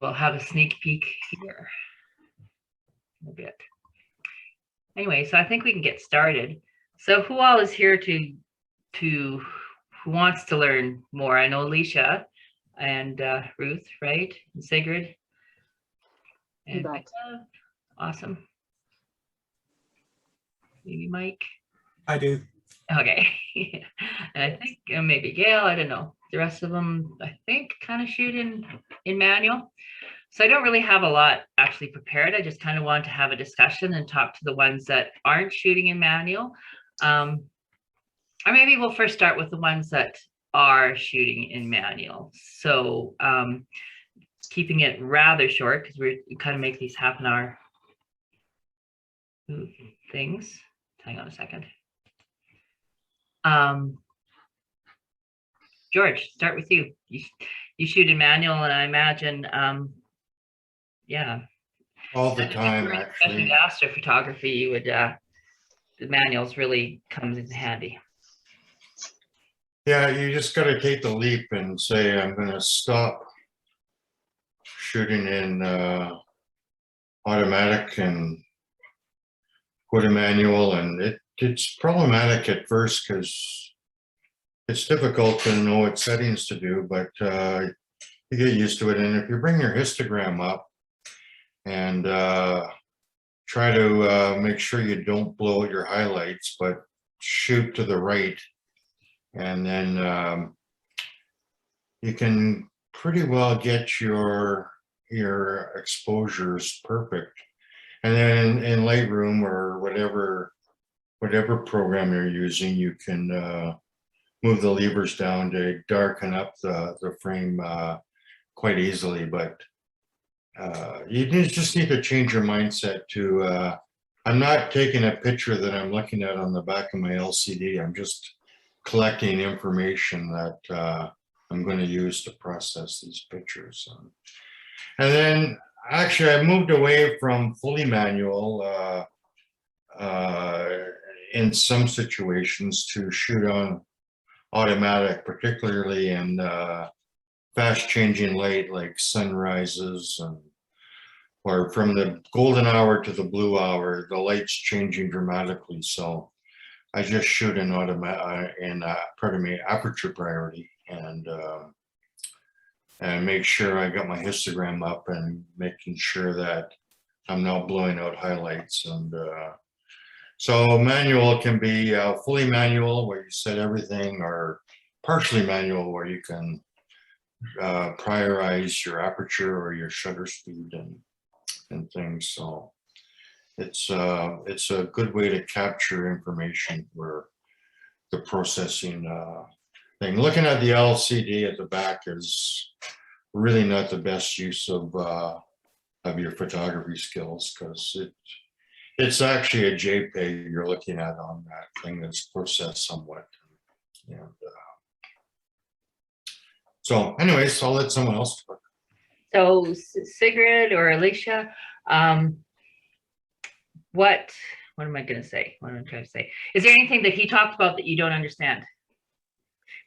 we'll have a sneak peek here in a bit. Anyway, so I think we can get started. So who all is here who wants to learn more? I know Alicia and Ruth, right? And Sigrid. And awesome. Maybe Mike. I do. Okay. And I think maybe Gail, I don't know. The rest of them, I think, kind of shoot in manual. So I don't really have a lot actually prepared. I just kind of wanted to have a discussion and talk to the ones that aren't shooting in manual. Or maybe we'll first start with the ones that are shooting in manual. So keeping it rather short because we kind of make these half-an-hour things. Hang on a second. George, start with you. You shoot in manual, and I imagine, yeah. All the time, actually. Astrophotography, you would, the manuals really comes in handy. Yeah, you just got to take the leap and say, I'm going to stop shooting in automatic and go to manual. And it's problematic at first because it's difficult to know what settings to do, but you get used to it. And if you bring your histogram up and try to make sure you don't blow out your highlights, but shoot to the right, and then you can pretty well get your exposures perfect. And then in Lightroom or whatever program you're using, you can move the levers down to darken up the frame quite easily. But you just need to change your mindset to, I'm not taking a picture that I'm looking at on the back of my LCD. I'm just collecting information that I'm going to use to process these pictures. And then actually I moved away from fully manual in some situations to shoot on automatic, particularly in fast changing light like sunrises, or from the golden hour to the blue hour, the light's changing dramatically. So I just shoot in Aperture Priority and make sure I got my histogram up and making sure that I'm not blowing out highlights. And so manual can be fully manual where you set everything, or partially manual where you can prioritize your aperture or your shutter speed and things. So it's a good way to capture information for the processing thing. Looking at the LCD at the back is really not the best use of your photography skills, because it's actually a JPEG you're looking at on that thing that's processed somewhat. And so anyways, I'll let someone else talk. So Sigrid or Alicia, what am I going to say? What am I trying to say? Is there anything that he talked about that you don't understand?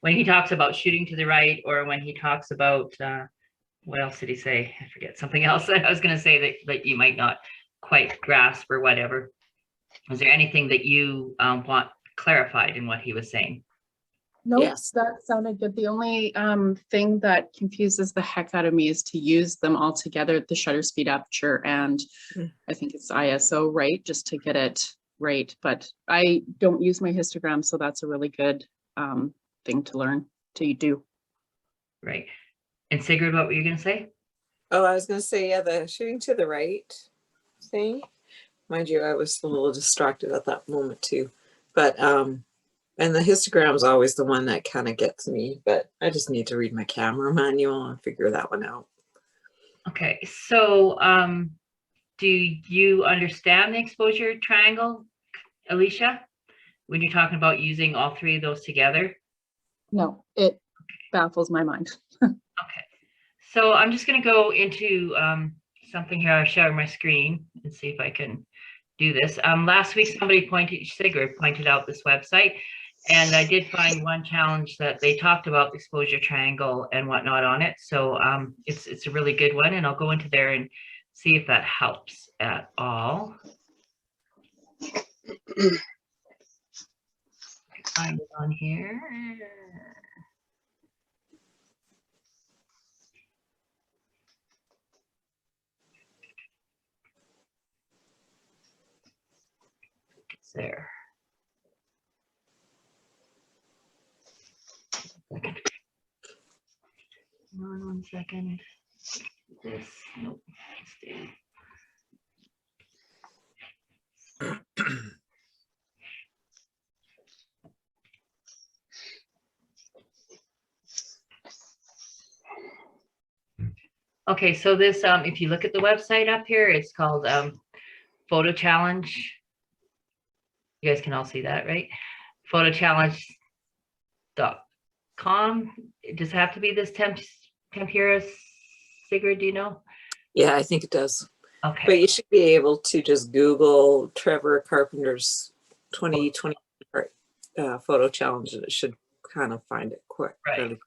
When he talks about shooting to the right, or when he talks about, what else did he say? I forget, something else that I was going to say that you might not quite grasp or whatever. Is there anything that you want clarified in what he was saying? Nope, yes, that sounded good. The only thing that confuses the heck out of me is to use them all together, the shutter speed, aperture, and I think it's ISO, right? Just to get it right. But I don't use my histogram, so that's a really good thing to learn to do. Right. And Sigrid, what were you going to say? Oh, I was going to say, yeah, the shooting to the right thing. Mind you, I was a little distracted at that moment too. But and the histogram is always the one that kind of gets me, but I just need to read my camera manual and figure that one out. Okay, so do you understand the exposure triangle, Alicia, when you're talking about using all three of those together? No, it baffles my mind. Okay, so I'm just going to go into something here. I'll share my screen and see if I can do this. Last week, Sigrid pointed out this website. And I did find one challenge that they talked about exposure triangle and whatnot on it. So it's a really good one, and I'll go into there and see if that helps at all. Find it on here. It's there. Hang on 1 second. This, nope. Stay. Okay, so this, if you look at the website up here, it's called Photo Challenge. You guys can all see that, right? Photochallenge.com. Does it have to be this Tempura, Sigrid, do you know? Yeah, I think it does. Okay. But you should be able to just Google Trevor Carpenter's 2020 photo challenge, and it should kind of find it quick. Right.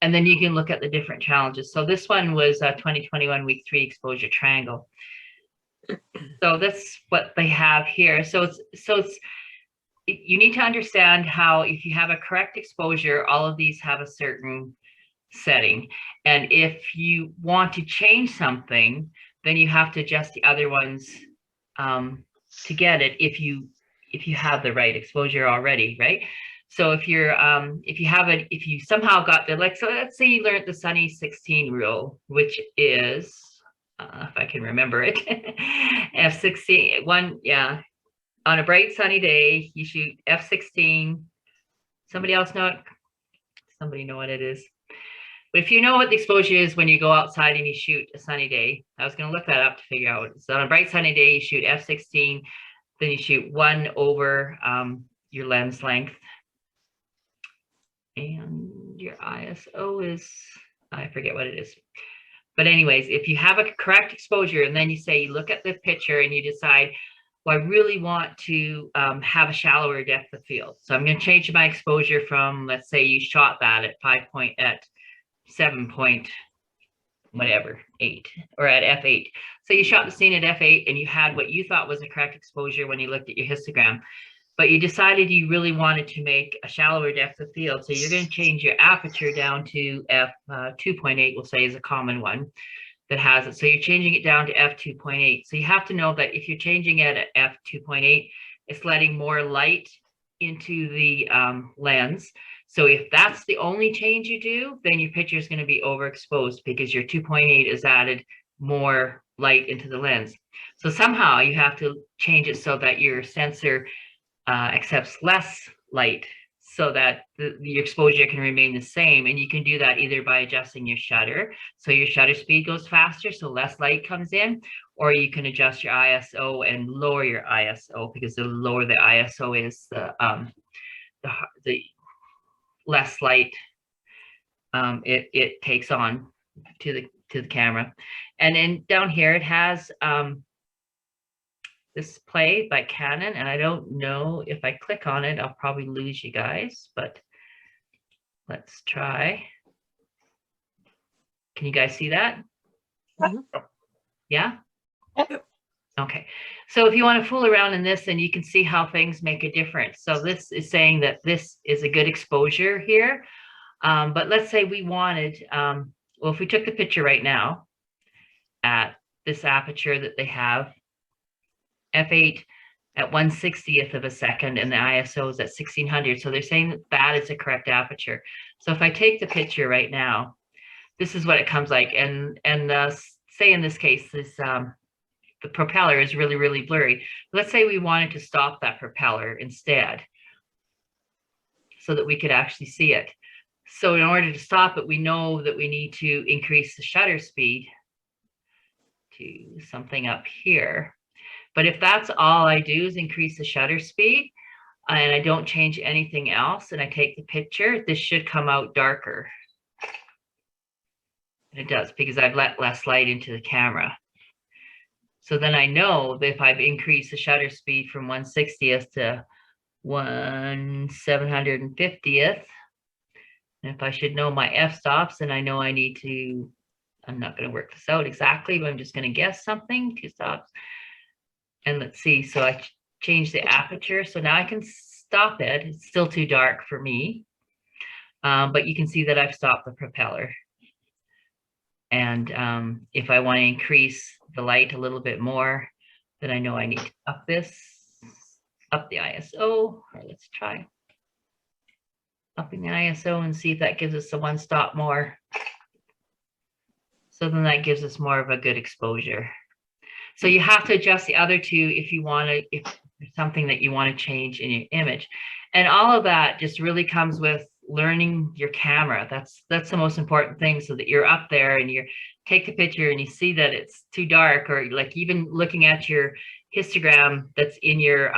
And then you can look at the different challenges. So this one was 2021 week 3 exposure triangle. So that's what they have here. So it's you need to understand how if you have a correct exposure, all of these have a certain setting. And if you want to change something, then you have to adjust the other ones to get it if you have the right exposure already, right? So if you're if you somehow got the, like, so let's say you learned the Sunny 16 rule, which is if I can remember it, F16 one, yeah. On a bright sunny day, you shoot F16. Somebody else know it? Somebody know what it is? But if you know what the exposure is when you go outside and you shoot a sunny day, I was going to look that up to figure out what it is. So on a bright sunny day, you shoot F16, then you shoot 1 over your lens length. And your ISO is, I forget what it is. But anyways, if you have a correct exposure and then you say, you look at the picture and you decide, well, I really want to have a shallower depth of field. So I'm going to change my exposure from, let's say you shot that at 7 point, whatever, 8, or at F8. So you shot the scene at F8 and you had what you thought was a correct exposure when you looked at your histogram, but you decided you really wanted to make a shallower depth of field. So you're going to change your aperture down to F2.8, we'll say is a common one that has it. So you're changing it down to F2.8. So you have to know that if you're changing it at F2.8, it's letting more light into the lens. So if that's the only change you do, then your picture is going to be overexposed because your 2.8 has added more light into the lens. So somehow you have to change it so that your sensor accepts less light so that your exposure can remain the same. And you can do that either by adjusting your shutter. So your shutter speed goes faster, so less light comes in, or you can adjust your ISO and lower your ISO, because the lower the ISO is, the less light it takes on to the camera. And then down here it has this play by Canon, and I don't know if I click on it, I'll probably lose you guys, but let's try. Can you guys see that? Mhm. Yeah? Yep. Okay. So if you want to fool around in this, then you can see how things make a difference. So this is saying that this is a good exposure here. But let's say we wanted, well, if we took the picture right now at this aperture that they have, F8 at 1/60th of a second, and the ISO is at 1600. So they're saying that that is a correct aperture. So if I take the picture right now, this is what it comes like. And say in this case, this the propeller is really, really blurry. Let's say we wanted to stop that propeller instead so that we could actually see it. So in order to stop it, we know that we need to increase the shutter speed to something up here. But if that's all I do is increase the shutter speed and I don't change anything else and I take the picture, this should come out darker. And it does, because I've let less light into the camera. So then I know that if I've increased the shutter speed from 1/60th to 1/750th. And if I should know my f-stops, then I know I need to, I'm not going to work this out exactly, but I'm just going to guess something, 2 stops. And let's see, so I changed the aperture. So now I can stop it. It's still too dark for me. But you can see that I've stopped the propeller. And if I want to increase the light a little bit more, then I know I need to up the ISO, or let's try upping the ISO and see if that gives us the 1 stop more. So then that gives us more of a good exposure. So you have to adjust the other 2 if you want to, if there's something that you want to change in your image. And all of that just really comes with learning your camera. That's the most important thing, so that you're up there and you take the picture and you see that it's too dark, or like even looking at your histogram that's in your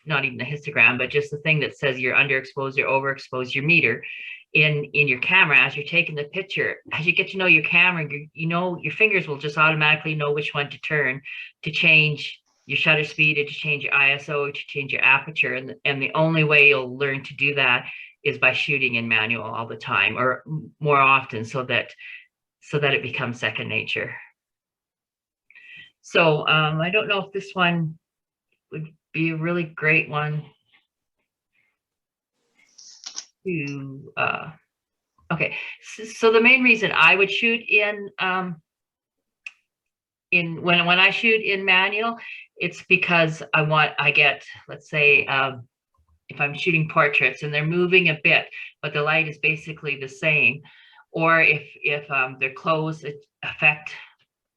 not even the histogram, but just the thing that says you're underexposed or overexposed, your meter in your camera as you're taking the picture. As you get to know your camera, you know, your fingers will just automatically know which one to turn to change your shutter speed, or to change your ISO, or to change your aperture. And the only way you'll learn to do that is by shooting in manual all the time, or more often, so that it becomes second nature. So I don't know if this one would be a really great one to okay, so the main reason I would shoot in when I shoot in manual, it's because I get, let's say if I'm shooting portraits and they're moving a bit, but the light is basically the same, or if their clothes affect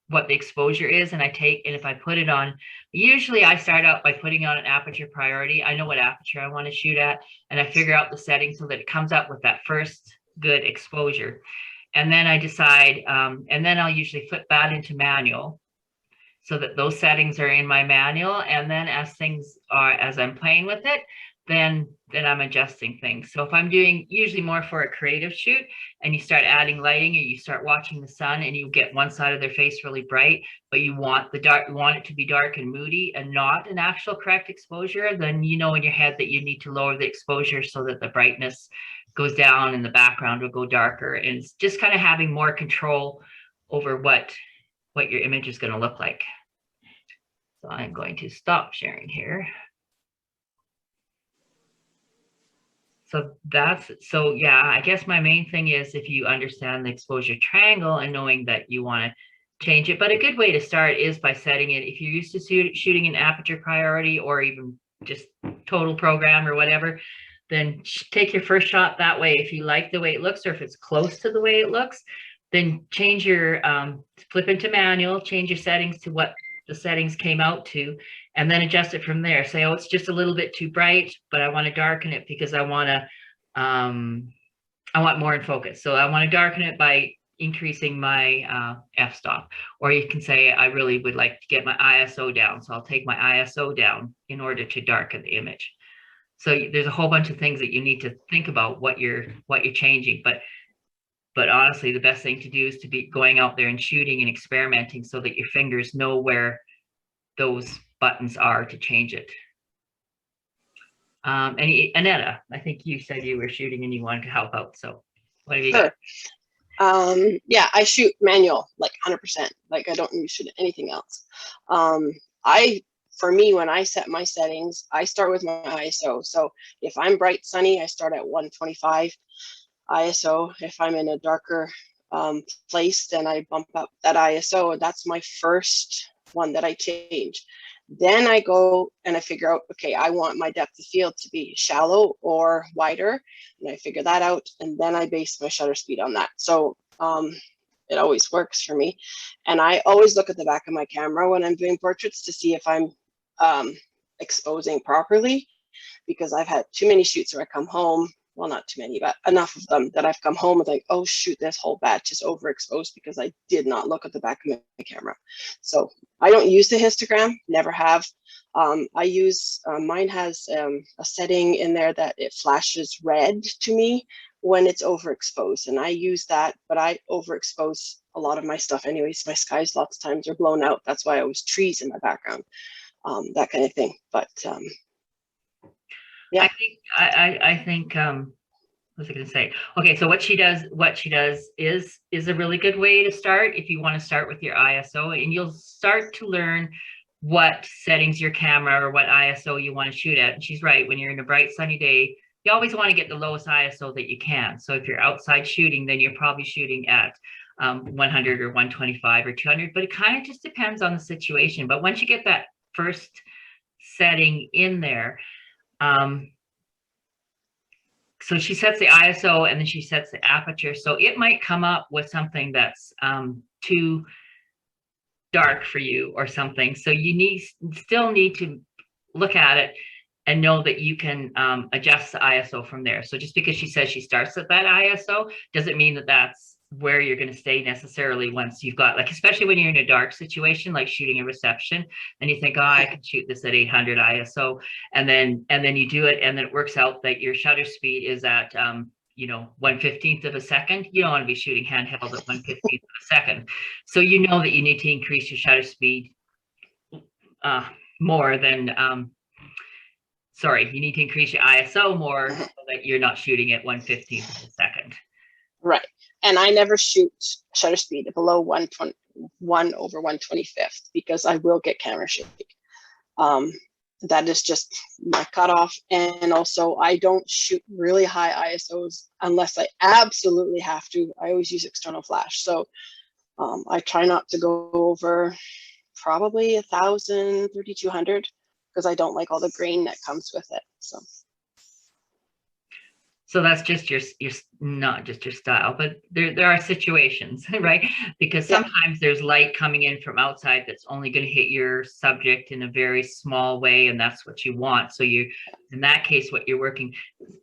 what the exposure is, and if I put it on, usually I start out by putting on an aperture priority. I know what aperture I want to shoot at, and I figure out the settings so that it comes up with that first good exposure. And then I decide, and then I'll usually flip that into manual, so that those settings are in my manual. And then as I'm playing with it, then I'm adjusting things. So if I'm doing usually more for a creative shoot, and you start adding lighting, or you start watching the sun, and you get one side of their face really bright, but you want it to be dark and moody and not an actual correct exposure, then you know in your head that you need to lower the exposure so that the brightness goes down and the background will go darker. And it's just kind of having more control over what your image is going to look like. So I'm going to stop sharing here. So yeah, I guess my main thing is, if you understand the exposure triangle and knowing that you want to change it, but a good way to start is by setting it. If you're used to shooting in aperture priority, or even just total program or whatever, then take your first shot that way. If you like the way it looks, or if it's close to the way it looks, then change your flip into manual, change your settings to what the settings came out to, and then adjust it from there. Say, oh, it's just a little bit too bright, but I want to darken it because I want more in focus. So I want to darken it by increasing my f-stop. Or you can say, I really would like to get my ISO down, so I'll take my ISO down in order to darken the image. So there's a whole bunch of things that you need to think about what you're changing. But honestly, the best thing to do is to be going out there and shooting and experimenting, so that your fingers know where those buttons are to change it. And Annetta, I think you said you were shooting and you wanted to help out. So what have you got? Yeah, I shoot manual, like 100%. Like I don't shoot anything else. For me, when I set my settings, I start with my ISO. So if I'm bright sunny, I start at 125 ISO. If I'm in a darker place, then I bump up that ISO. That's my first one that I change. Then I go and I figure out, okay, I want my depth of field to be shallow or wider, and I figure that out, and then I base my shutter speed on that. So it always works for me. And I always look at the back of my camera when I'm doing portraits to see if I'm exposing properly, because I've had too many shoots where I come home, well, not too many, but enough of them that I've come home with like, oh shoot, this whole batch is overexposed because I did not look at the back of my camera. So I don't use the histogram, never have. I use, mine has a setting in there that it flashes red to me when it's overexposed, and I use that, but I overexpose a lot of my stuff anyways. My skies lots of times are blown out. That's why I always trees in my background, that kind of thing. But Yeah. I think what was I going to say? Okay, so what she does is a really good way to start if you want to start with your ISO, and you'll start to learn what settings your camera or what ISO you want to shoot at. And she's right, when you're in a bright sunny day, you always want to get the lowest ISO that you can. So if you're outside shooting, then you're probably shooting at 100 or 125 or 200, but it kind of just depends on the situation. But once you get that first setting in there, so she sets the ISO and then she sets the aperture. So it might come up with something that's too dark for you or something. So you still need to look at it and know that you can adjust the ISO from there. So just because she says she starts at that ISO doesn't mean that that's where you're going to stay necessarily once you've got, like, especially when you're in a dark situation, like shooting a reception and you think, oh, I can shoot this at 800 ISO. And then you do it. And then it works out that your shutter speed is at, 1/15 of a second. You don't want to be shooting handheld at 1/15 of a second. So you know that you need to increase your shutter speed more than, you need to increase your ISO more so that you're not shooting at 1/15 of a second. Right. And I never shoot shutter speed below 1/125th because I will get camera shake. That is just my cutoff. And also I don't shoot really high ISOs unless I absolutely have to. I always use external flash. So I try not to go over probably 1,000, 3,200 because I don't like all the grain that comes with it. So that's just your not just your style, but there are situations, right? Because sometimes there's light coming in from outside that's only going to hit your subject in a very small way, and that's what you want. So in that case, what you're working,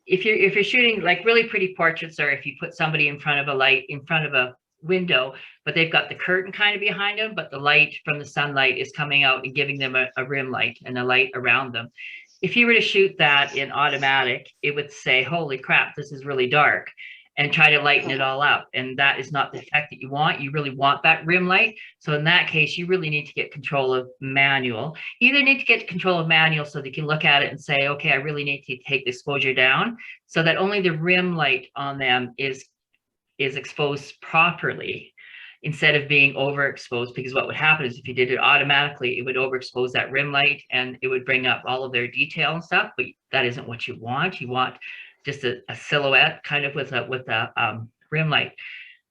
if you're shooting like really pretty portraits, or if you put somebody in front of a window, but they've got the curtain kind of behind them, but the light from the sunlight is coming out and giving them a rim light and a light around them. If you were to shoot that in automatic, it would say, holy crap, this is really dark, and try to lighten it all up. And that is not the effect that you want. You really want that rim light. So in that case, you really need to get control of manual. You either need to get control of manual so that you can look at it and say, okay, I really need to take the exposure down so that only the rim light on them is exposed properly, instead of being overexposed, because what would happen is if you did it automatically, it would overexpose that rim light and it would bring up all of their detail and stuff, but that isn't what you want. You want just a silhouette kind of with a rim light.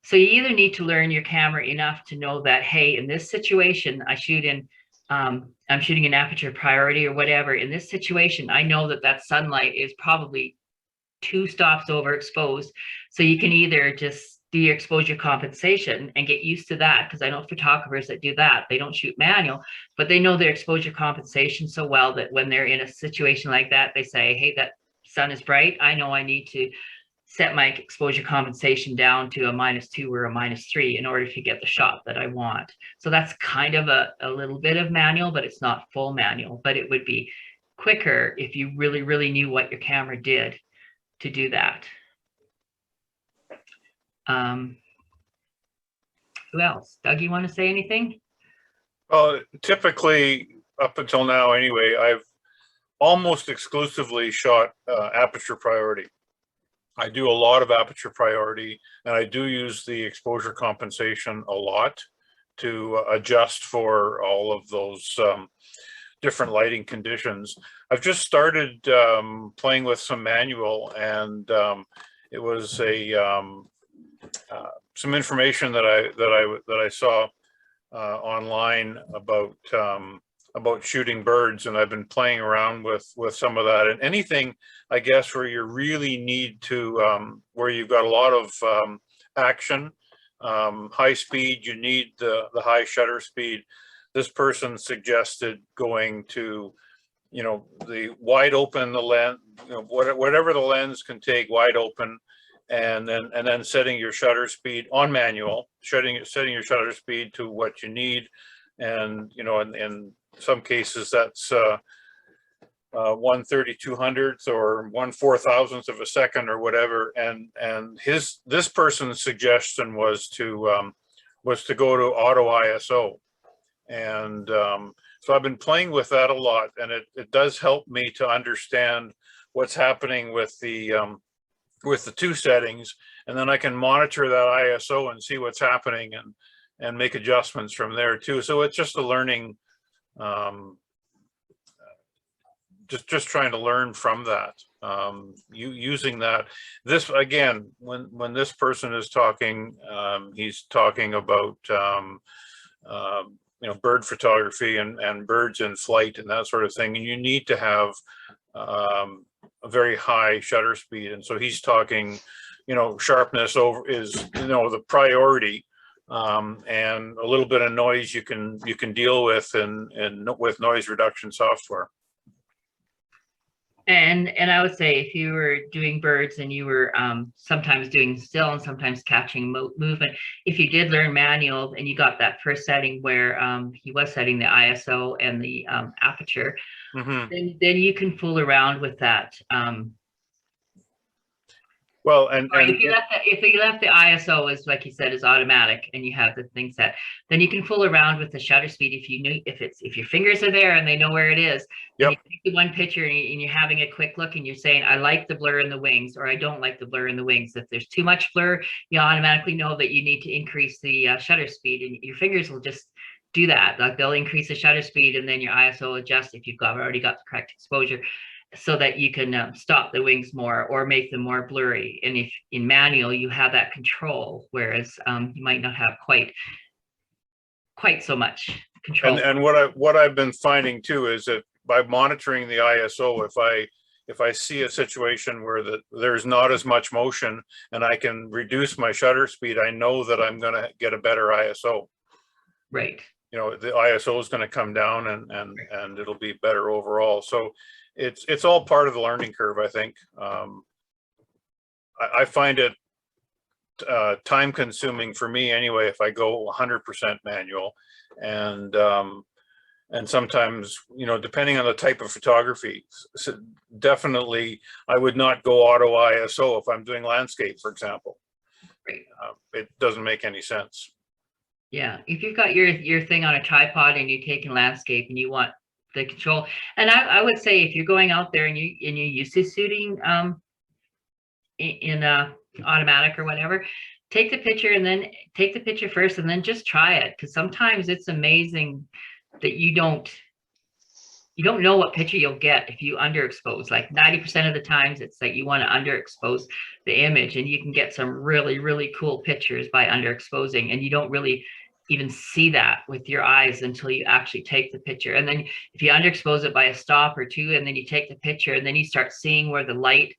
So you either need to learn your camera enough to know that, hey, in this situation, I'm shooting an aperture priority or whatever. In this situation, I know that sunlight is probably 2 stops overexposed. So you can either just do your exposure compensation and get used to that, because I know photographers that do that, they don't shoot manual, but they know their exposure compensation so well that when they're in a situation like that, they say, hey, that sun is bright. I know I need to set my exposure compensation down to a -2 or a -3 in order to get the shot that I want. So that's kind of a little bit of manual, but it's not full manual, but it would be quicker if you really, really knew what your camera did to do that. Who else? Doug, you want to say anything? Well, typically, up until now anyway, I've almost exclusively shot aperture priority. I do a lot of aperture priority, and I do use the exposure compensation a lot to adjust for all of those different lighting conditions. I've just started playing with some manual, and it was some information that I saw online about shooting birds, and I've been playing around with some of that. And anything, I guess, where you really need to, where you've got a lot of action, high speed, you need the high shutter speed. This person suggested going to, the wide open, the lens, whatever the lens can take, wide open, and then setting your shutter speed on manual, setting your shutter speed to what you need. And in some cases that's 1/3200th or 1/4000th of a second or whatever. And this person's suggestion was to go to auto ISO. And so I've been playing with that a lot, and it does help me to understand what's happening with the two settings, and then I can monitor that ISO and see what's happening and make adjustments from there too. So it's just a learning, just trying to learn from that. You using that. This again, when this person is talking, he's talking about bird photography and birds in flight and that sort of thing. And you need to have a very high shutter speed. And so he's talking, sharpness over is the priority. And a little bit of noise you can deal with with noise reduction software. And I would say if you were doing birds and you were sometimes doing still and sometimes catching movement, if you did learn manual and you got that first setting where he was setting the ISO and the aperture, then you can fool around with that. Well, and if you left the ISO as, like you said, is automatic, and you have the thing set, then you can fool around with the shutter speed if your fingers are there and they know where it is. Yep. You take the one picture and you're having a quick look and you're saying, I like the blur in the wings, or I don't like the blur in the wings. If there's too much blur, you automatically know that you need to increase the shutter speed, and your fingers will just do that. Like they'll increase the shutter speed, and then your ISO will adjust if you've already got the correct exposure, so that you can stop the wings more or make them more blurry. And if in manual you have that control, whereas you might not have quite so much control. And what I've been finding too is that by monitoring the ISO, if I see a situation where there's not as much motion and I can reduce my shutter speed, I know that I'm going to get a better ISO. Right. The ISO is going to come down and it'll be better overall. So it's all part of the learning curve, I think. I find it time consuming for me anyway if I go 100% manual, and sometimes depending on the type of photography, definitely I would not go auto ISO if I'm doing landscape, for example. Right. It doesn't make any sense. Yeah, if you've got your thing on a tripod and you're taking landscape and you want the control, and I would say if you're going out there and you're used to shooting in automatic or whatever, take the picture first and then just try it, because sometimes it's amazing that you don't know what picture you'll get if you underexpose. Like 90% of the times it's that you want to underexpose the image, and you can get some really, really cool pictures by underexposing, and you don't really even see that with your eyes until you actually take the picture. And then if you underexpose it by a stop or two, and then you take the picture, and then you start seeing where the light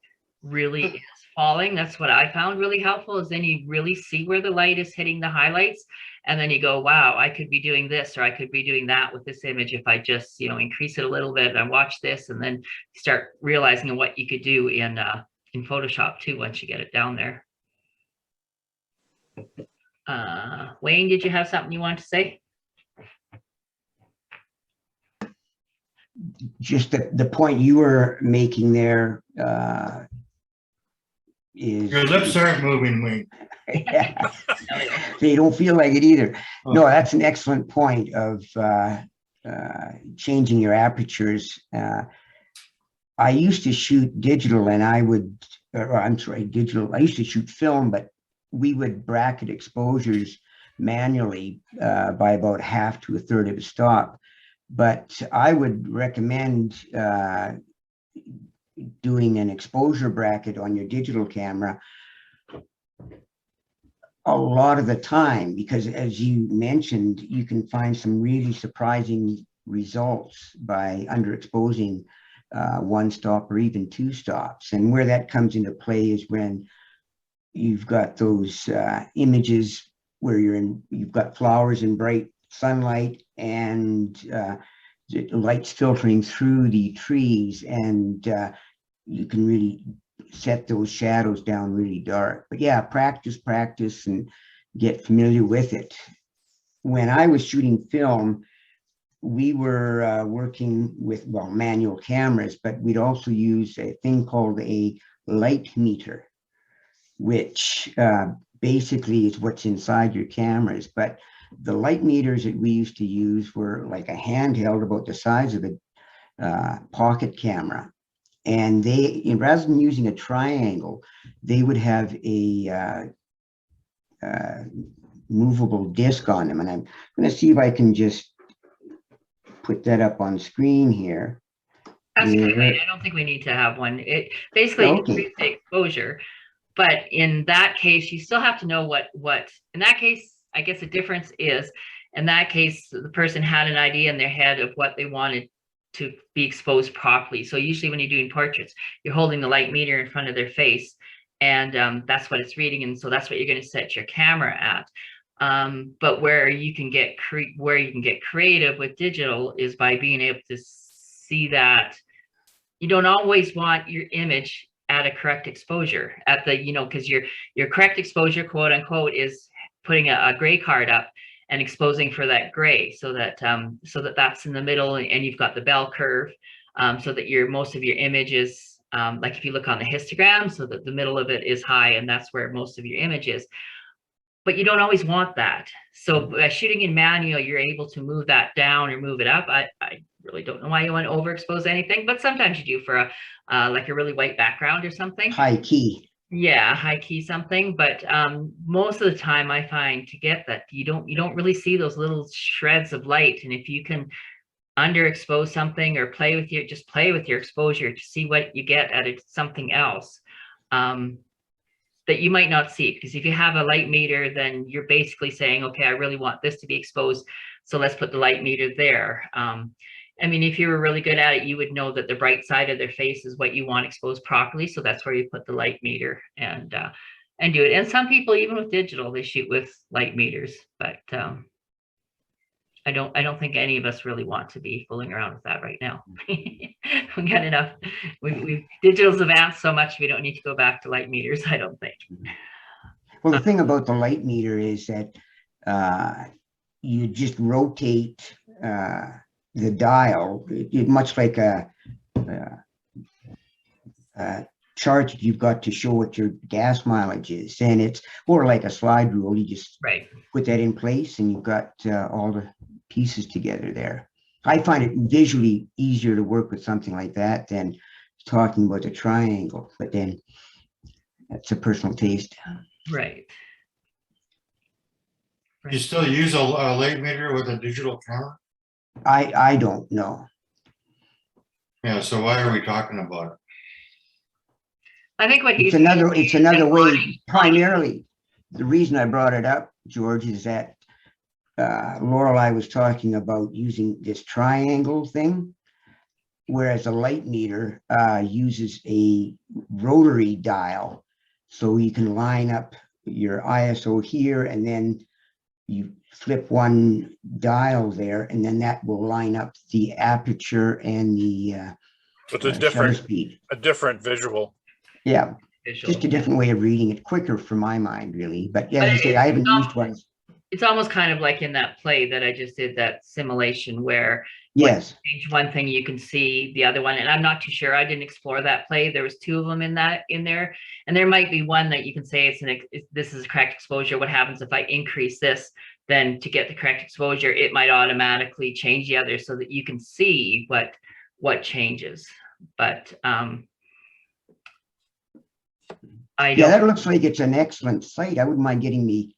really is falling. That's what I found really helpful, is then you really see where the light is hitting the highlights. And then you go, wow, I could be doing this, or I could be doing that with this image if I just, increase it a little bit and watch this, and then start realizing what you could do in Photoshop too once you get it down there. Wayne, did you have something you want to say? Just the point you were making there is Your lips aren't moving, Wayne. yeah. They don't feel like it either. No, that's an excellent point of changing your apertures. I used to shoot digital, and I used to shoot film, but we would bracket exposures manually by about half to a third of a stop. But I would recommend doing an exposure bracket on your digital camera a lot of the time, because as you mentioned, you can find some really surprising results by underexposing one stop or even two stops. And where that comes into play is when you've got those images where you've got flowers in bright sunlight, and the light's filtering through the trees, and you can really set those shadows down really dark. But yeah, practice and get familiar with it. When I was shooting film, we were working with, manual cameras, but we'd also use a thing called a light meter, which basically is what's inside your cameras. But the light meters that we used to use were like a handheld about the size of a pocket camera. and rather than using a triangle, they would have a movable disc on them. And I'm going to see if I can just put that up on screen here. That's Yeah. good. I don't think we need to have one. It basically Okay. increases the exposure, but in that case, you still have to know what. In that case, I guess the difference is, in that case, the person had an idea in their head of what they wanted to be exposed properly. So usually, when you're doing portraits, you're holding the light meter in front of their face, and that's what it's reading, and so that's what you're going to set your camera at. But where you can get creative with digital is by being able to see that you don't always want your image at a correct exposure at the, because your correct exposure, quote unquote, is putting a gray card up and exposing for that gray, so that that's in the middle, and you've got the bell curve, so that most of your images, like if you look on the histogram, so that the middle of it is high, and that's where most of your image is. But you don't always want that. So by shooting in manual, you're able to move that down or move it up. I really don't know why you want to overexpose anything, but sometimes you do for like a really white background or something. High key. Yeah, high key something. But most of the time I find to get that you don't really see those little shreds of light. And if you can underexpose something or play with your exposure to see what you get at something else. That you might not see, because if you have a light meter, then you're basically saying, okay, I really want this to be exposed, so let's put the light meter there. I mean, if you were really good at it, you would know that the bright side of their face is what you want exposed properly, so that's where you put the light meter and do it. And some people, even with digital, they shoot with light meters, but I don't think any of us really want to be fooling around with that right now. We got enough. Digital's advanced so much, we don't need to go back to light meters, I don't think. Well, the thing about the light meter is that you just rotate the dial, much like a chart that you've got to show what your gas mileage is. And it's more like a slide rule. You just put that in place and you've got all the pieces together there. I find it visually easier to work with something like that than talking about a triangle, but then that's a personal taste. Right. You still use a light meter with a digital camera? I don't know. Yeah, so why are we talking about it? I think what it's another way. Primarily, the reason I brought it up, George, is that Lorelei was talking about using this triangle thing, whereas a light meter uses a rotary dial, so you can line up your ISO here, and then you flip one dial there, and then that will line up the aperture and the so it's shutter speed. A different visual. Yeah, just a different way of reading it, quicker for my mind, really. But yeah, as you say, I haven't used one. It's almost kind of like in that play that I just did, that simulation where yes, change one thing, you can see the other one. And I'm not too sure. I didn't explore that play. There was two of them in there, and there might be one that you can say this is correct exposure. What happens if I increase this? Then to get the correct exposure, it might automatically change the other, so that you can see what changes. But that looks like it's an excellent site. I wouldn't mind getting the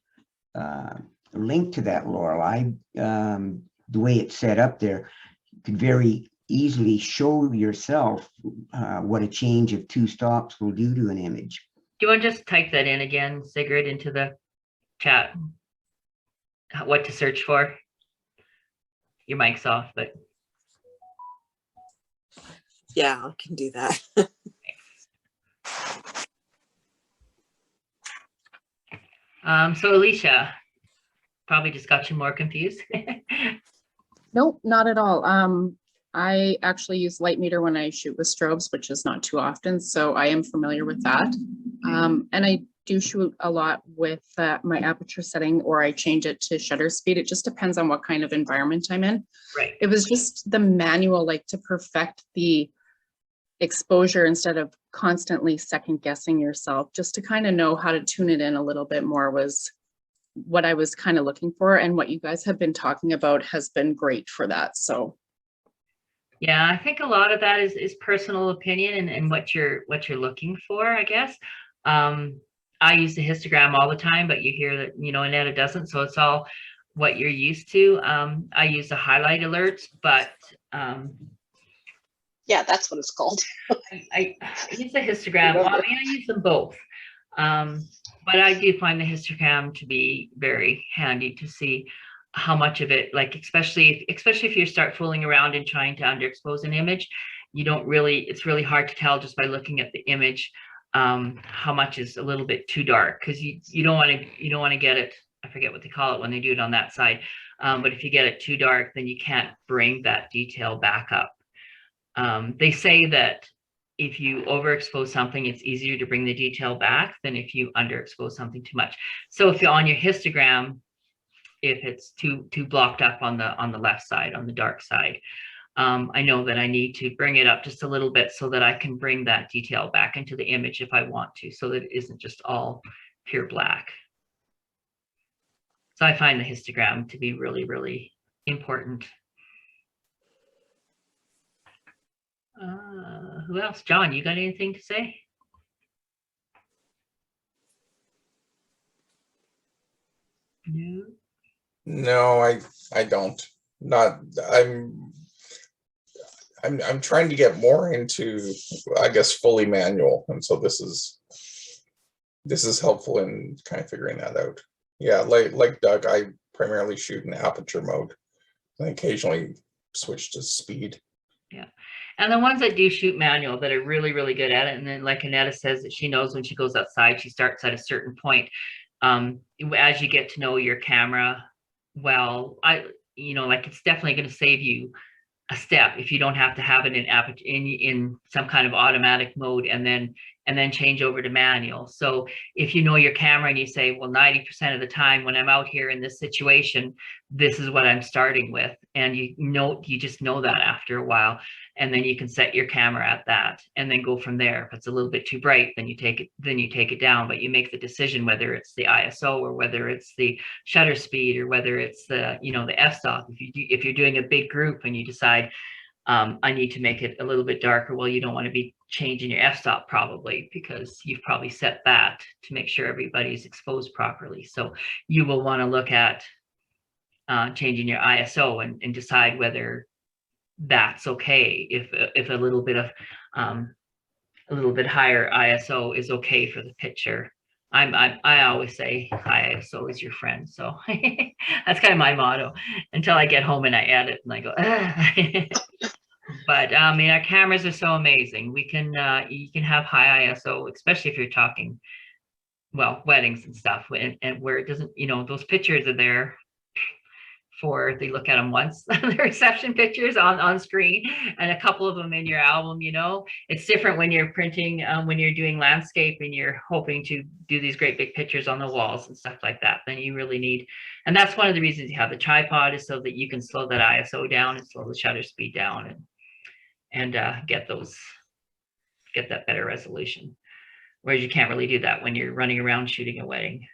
link to that, Lorelei. The way it's set up there, you could very easily show yourself what a change of 2 stops will do to an image. Do you want to just type that in again, Sigrid, into the chat? What to search for? Your mic's off, but yeah, I can do that. So Alicia, probably just got you more confused. Nope, not at all. I actually use light meter when I shoot with strobes, which is not too often, so I am familiar with that. And I do shoot a lot with my aperture setting, or I change it to shutter speed. It just depends on what kind of environment I'm in. Right. It was just the manual, like to perfect the exposure instead of constantly second guessing yourself, just to kind of know how to tune it in a little bit more was what I was kind of looking for. And what you guys have been talking about has been great for that. So Yeah, I think a lot of that is personal opinion and what you're looking for, I guess. I use the histogram all the time, but you hear that, Annetta doesn't, so it's all what you're used to. I use the highlight alerts, but Yeah, that's what it's called. I use the histogram. Well, I mean, I use them both. But I do find the histogram to be very handy to see how much of it, like especially if you start fooling around and trying to underexpose an image, it's really hard to tell just by looking at the image how much is a little bit too dark, because you don't want to get it, I forget what they call it when they do it on that side. But if you get it too dark, then you can't bring that detail back up. They say that if you overexpose something, it's easier to bring the detail back than if you underexpose something too much. So if you're on your histogram, if it's too blocked up on the left side, on the dark side, I know that I need to bring it up just a little bit so that I can bring that detail back into the image if I want to, so that it isn't just all pure black. So I find the histogram to be really, really important. Who else? John, you got anything to say? No. No, I don't. Not I'm trying to get more into, I guess, fully manual, and so this is helpful in kind of figuring that out. Yeah, like Doug, I primarily shoot in aperture mode and occasionally switch to speed. Yeah. And the ones that do shoot manual that are really, really good at it, and then like Annetta says that she knows when she goes outside, she starts at a certain point. As you get to know your camera, well, like it's definitely going to save you a step if you don't have to have it in some kind of automatic mode and then change over to manual. So if you know your camera and you say, well, 90% of the time when I'm out here in this situation, this is what I'm starting with, and you just know that after a while, and then you can set your camera at that and then go from there. If it's a little bit too bright, then you take it down, but you make the decision whether it's the ISO or whether it's the shutter speed or whether it's the f-stop. If you're doing a big group and you decide I need to make it a little bit darker, well, you don't want to be changing your f-stop probably, because you've probably set that to make sure everybody's exposed properly. So you will want to look at changing your ISO and decide whether that's okay, if a little bit higher ISO is okay for the picture. I always say high ISO is your friend, so that's kind of my motto until I get home and I edit and I go but I mean, our cameras are so amazing. You can have high ISO, especially if you're talking, well, weddings and stuff, and where it doesn't, those pictures are there for, they look at them once, the reception pictures on screen, and a couple of them in your album. It's different when you're printing, when you're doing landscape and you're hoping to do these great big pictures on the walls and stuff like that. Then you really need, and that's one of the reasons you have the tripod, is so that you can slow that ISO down and slow the shutter speed down and get that better resolution. Whereas you can't really do that when you're running around shooting a wedding.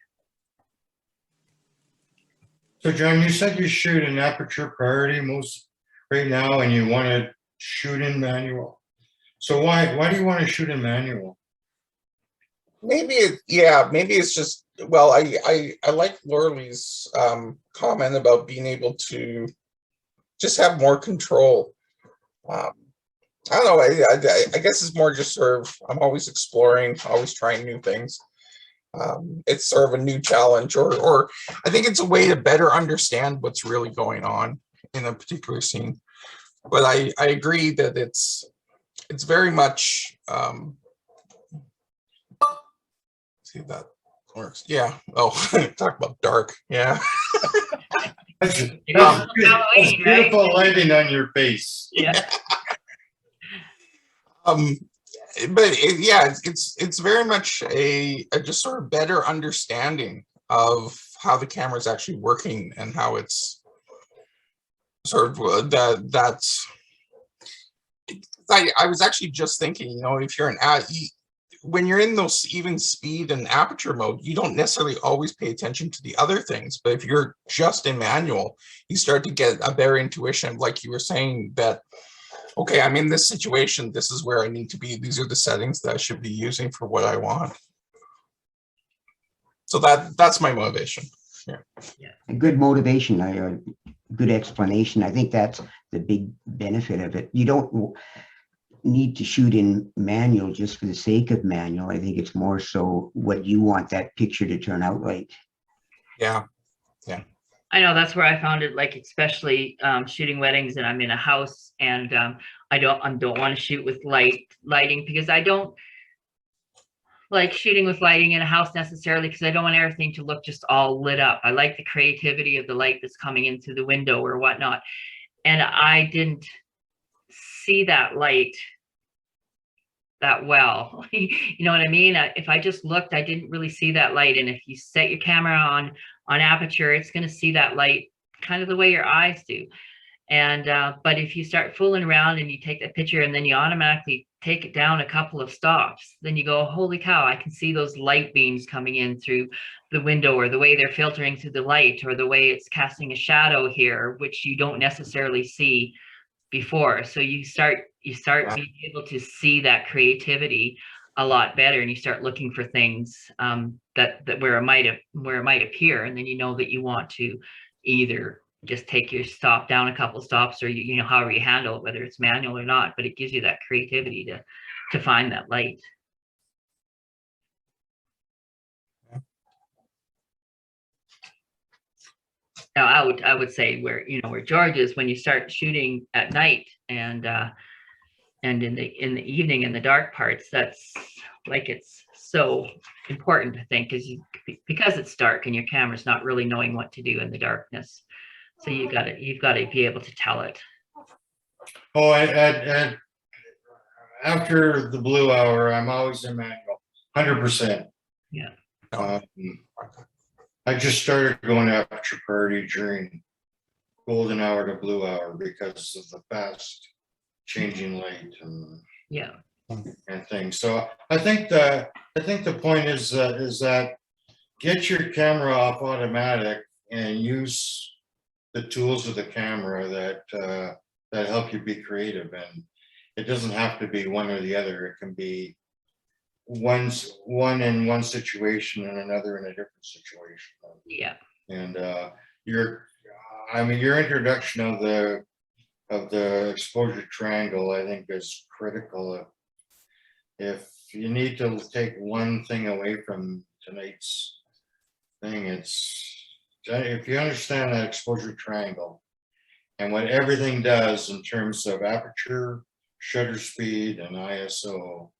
So John, you said you shoot in Aperture Priority most right now, and you want to shoot in manual. So why do you want to shoot in manual? Maybe it's just, well, I like Laurel's comment about being able to just have more control. I don't know. I guess it's more just sort of, I'm always exploring, always trying new things. It's sort of a new challenge, or I think it's a way to better understand what's really going on in a particular scene. But I agree that it's very much, see if that works. Yeah. Oh, talk about dark. Yeah. That's Halloween, beautiful right? lighting on your face. Yeah. But it's very much a just sort of better understanding of how the camera is actually working and how it's sort of that's. I was actually just thinking, if you're when you're in those even speed and aperture mode, you don't necessarily always pay attention to the other things. But if you're just in manual, you start to get a better intuition, like you were saying, that okay, I'm in this situation. This is where I need to be. These are the settings that I should be using for what I want. So that's my motivation. A good motivation, a good explanation. I think that's the big benefit of it. You don't need to shoot in manual just for the sake of manual. I think it's more so what you want that picture to turn out like. Yeah. I know that's where I found it, like especially shooting weddings, and I'm in a house, and I don't want to shoot with lighting because I don't like shooting with lighting in a house necessarily, because I don't want everything to look just all lit up. I like the creativity of the light that's coming in through the window or whatnot. And I didn't see that light that well. You know what I mean? If I just looked, I didn't really see that light. And if you set your camera on aperture, it's going to see that light kind of the way your eyes do. And but if you start fooling around and you take that picture and then you automatically take it down a couple of stops, then you go, holy cow, I can see those light beams coming in through the window, or the way they're filtering through the light, or the way it's casting a shadow here, which you don't necessarily see before. So you start being able to see that creativity a lot better, and you start looking for things that where it might appear, and then you know that you want to either just take your stop down a couple stops, or you know, however you handle it, whether it's manual or not, but it gives you that creativity to find that light. Now I would say where George is, when you start shooting at night and in the evening, in the dark parts, that's like, it's so important, I think, because it's dark and your camera's not really knowing what to do in the darkness. So you've got to be able to tell it. Oh, and after the blue hour, I'm always in manual, 100%. Yeah. I just started going Aperture Priority during golden hour to blue hour because of the fast changing light and things. So I think the point is that get your camera off automatic and use the tools of the camera that help you be creative. And it doesn't have to be one or the other. It can be one in one situation and another in a different situation. Yeah. And your introduction of the exposure triangle, I think, is critical. If you need to take one thing away from tonight's thing, it's if you understand that exposure triangle and what everything does in terms of aperture, shutter speed, and ISO,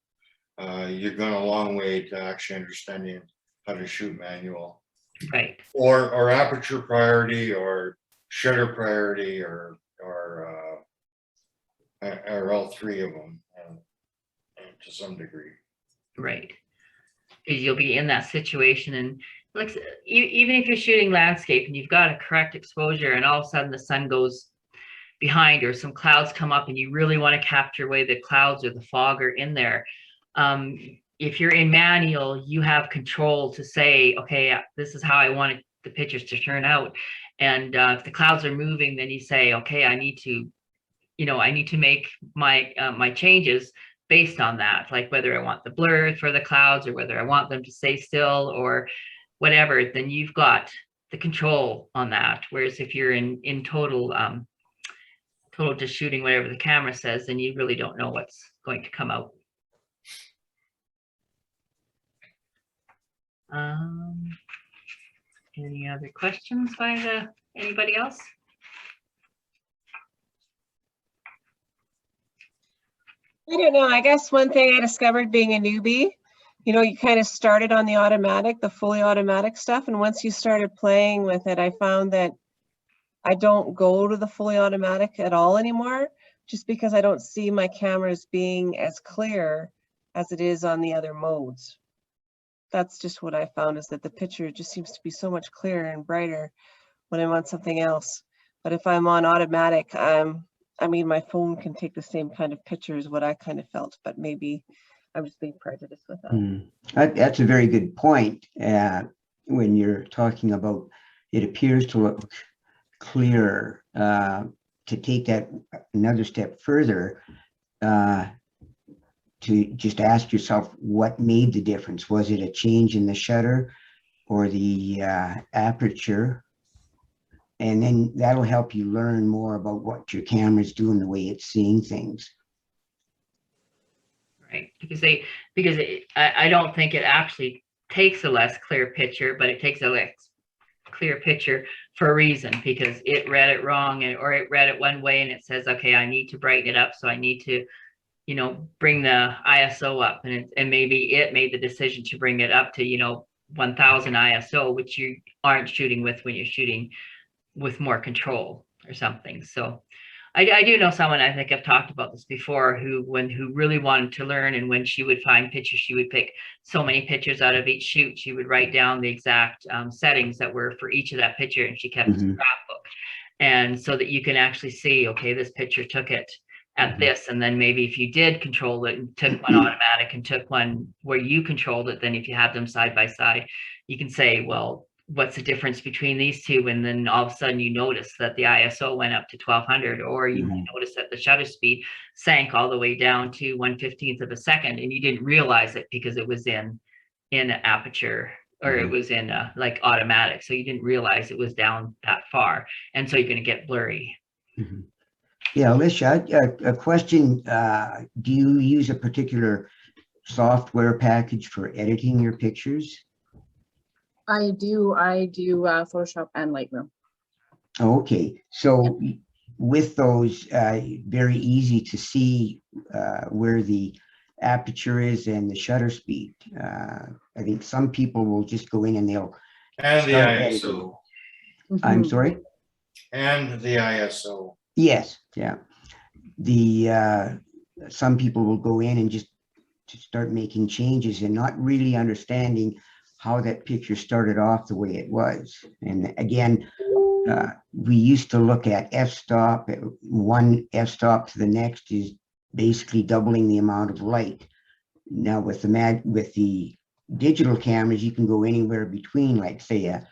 you're going a long way to actually understanding how to shoot manual. Right. Or aperture priority, or shutter priority, or all three of them, and to some degree. Right. Because you'll be in that situation, and like even if you're shooting landscape and you've got a correct exposure, and all of a sudden the sun goes behind, or some clouds come up, and you really want to capture where the clouds or the fog are in there. If you're in manual, you have control to say, okay, this is how I want the pictures to turn out. And if the clouds are moving, then you say, okay, I need to make my my changes based on that, like whether I want the blur for the clouds or whether I want them to stay still or whatever. Then you've got the control on that. Whereas if you're in total just shooting whatever the camera says, then you really don't know what's going to come out. Any other questions by anybody else? I don't know. I guess one thing I discovered being a newbie, you kind of started on the automatic, the fully automatic stuff. And once you started playing with it, I found that I don't go to the fully automatic at all anymore, just because I don't see my cameras being as clear as it is on the other modes. That's just what I found, is that the picture just seems to be so much clearer and brighter when I'm on something else. But if I'm on automatic, my phone can take the same kind of picture as what I kind of felt, but maybe I was being prejudiced with that. That's a very good point. When you're talking about, it appears to look clearer. to take that another step further, to just ask yourself what made the difference. Was it a change in the shutter or the aperture? And then that'll help you learn more about what your camera's doing, the way it's seeing things. Right, I don't think it actually takes a less clear picture, but it takes a less clear picture for a reason, because it read it wrong, or it read it one way and it says, okay, I need to brighten it up, so I need to, you know, bring the ISO up, and maybe it made the decision to bring it up to, you know, 1000 ISO, which you aren't shooting with when you're shooting with more control or something. So I do know someone, I think I've talked about this before, who really wanted to learn, and when she would find pictures, she would pick so many pictures out of each shoot. She would write down the exact settings that were for each of that picture, and she kept a scrapbook. And so that you can actually see, okay, this picture took it at this, and then maybe if you did control it and took one automatic and took one where you controlled it, then if you have them side by side, you can say, well, what's the difference between these two? And then all of a sudden you notice that the ISO went up to 1200, or you notice that the shutter speed sank all the way down to 1/15 of a second, and you didn't realize it because it was in aperture, or it was in like automatic, so you didn't realize it was down that far, and so you're going to get blurry. Yeah, Alicia, a question. Do you use a particular software package for editing your pictures? I do Photoshop and Lightroom. Okay, so with those, very easy to see where the aperture is and the shutter speed. I think some people will just go in and they'll And the start ISO. editing. I'm sorry? And the ISO. Yes, yeah. The some people will go in and just start making changes and not really understanding how that picture started off the way it was. And again, we used to look at f-stop. One f-stop to the next is basically doubling the amount of light. Now with the digital cameras, you can go anywhere between, like say an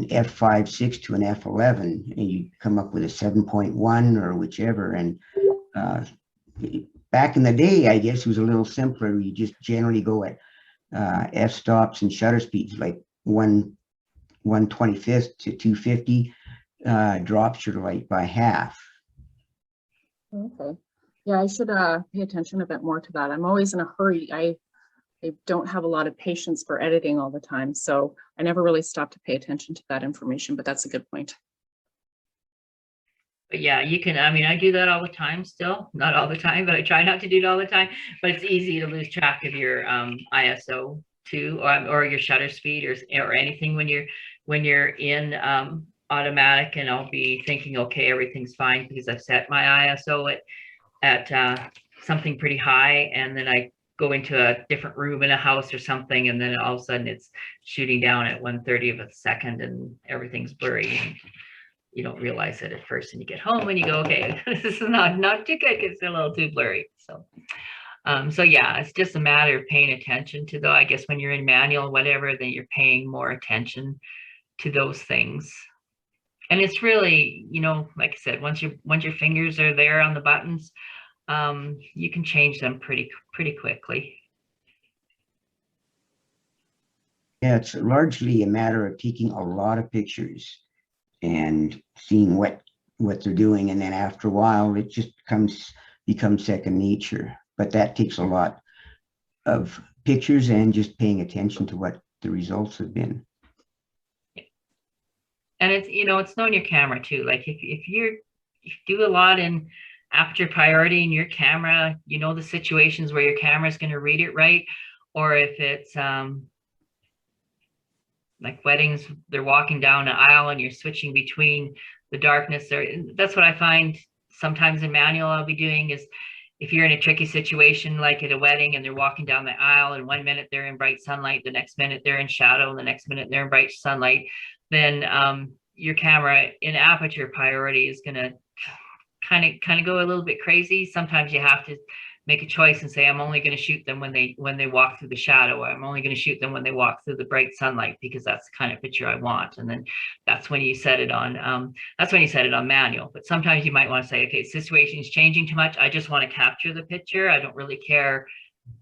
f5.6 to an f11, and you come up with a 7.1 or whichever. And back in the day, I guess it was a little simpler. You just generally go at f-stops and shutter speeds, like 1/25 to 250 drops your light by half. Okay. Yeah, I should pay attention a bit more to that. I'm always in a hurry. I don't have a lot of patience for editing all the time, so I never really stop to pay attention to that information, but that's a good point. But yeah, you can, I mean, I do that all the time still, not all the time, but I try not to do it all the time, but it's easy to lose track of your ISO too, or your shutter speed, or anything when you're in automatic, and I'll be thinking, okay, everything's fine because I've set my ISO at something pretty high, and then I go into a different room in a house or something, and then all of a sudden it's shooting down at 1/30 of a second and everything's blurry. And you don't realize it at first, and you get home and you go, okay, this is not too good, it's a little too blurry. So so yeah, it's just a matter of paying attention to, though, I guess when you're in manual, whatever, then you're paying more attention to those things. And it's really, you know, like I said, once your fingers are there on the buttons, you can change them pretty quickly. Yeah, it's largely a matter of taking a lot of pictures and seeing what they're doing, and then after a while it just becomes second nature. But that takes a lot of pictures and just paying attention to what the results have been. And it's, you know, it's knowing your camera too. Like if you do a lot in aperture priority in your camera, you know the situations where your camera is going to read it right, or if it's like weddings, they're walking down an aisle and you're switching between the darkness. That's what I find sometimes in manual I'll be doing, is if you're in a tricky situation, like at a wedding, and they're walking down the aisle, and 1 minute they're in bright sunlight, the next minute they're in shadow, and the next minute they're in bright sunlight, then your camera in aperture priority is going to kind of go a little bit crazy. Sometimes you have to make a choice and say, I'm only going to shoot them when they walk through the shadow, or I'm only going to shoot them when they walk through the bright sunlight, because that's the kind of picture I want. And then that's when you set it on manual. But sometimes you might want to say, okay, situation is changing too much. I just want to capture the picture. I don't really care.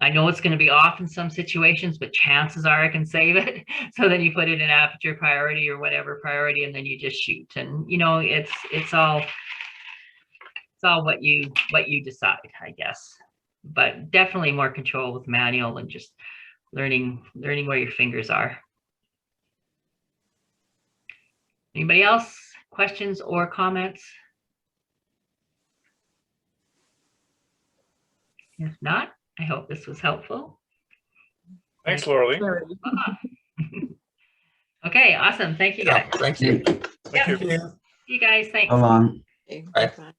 I know it's going to be off in some situations, but chances are I can save it. So then you put it in aperture priority or whatever priority, and then you just shoot. And you know, it's all what you decide, I guess. But definitely more control with manual and just learning where your fingers are. Anybody else? Questions or comments? If not, I hope this was helpful. Thanks, Laurelie. Okay, awesome. Thank you, guys. Yeah, thank you. Yep. Thank you. Yeah. You guys, thanks. So long. Okay, Bye. bye.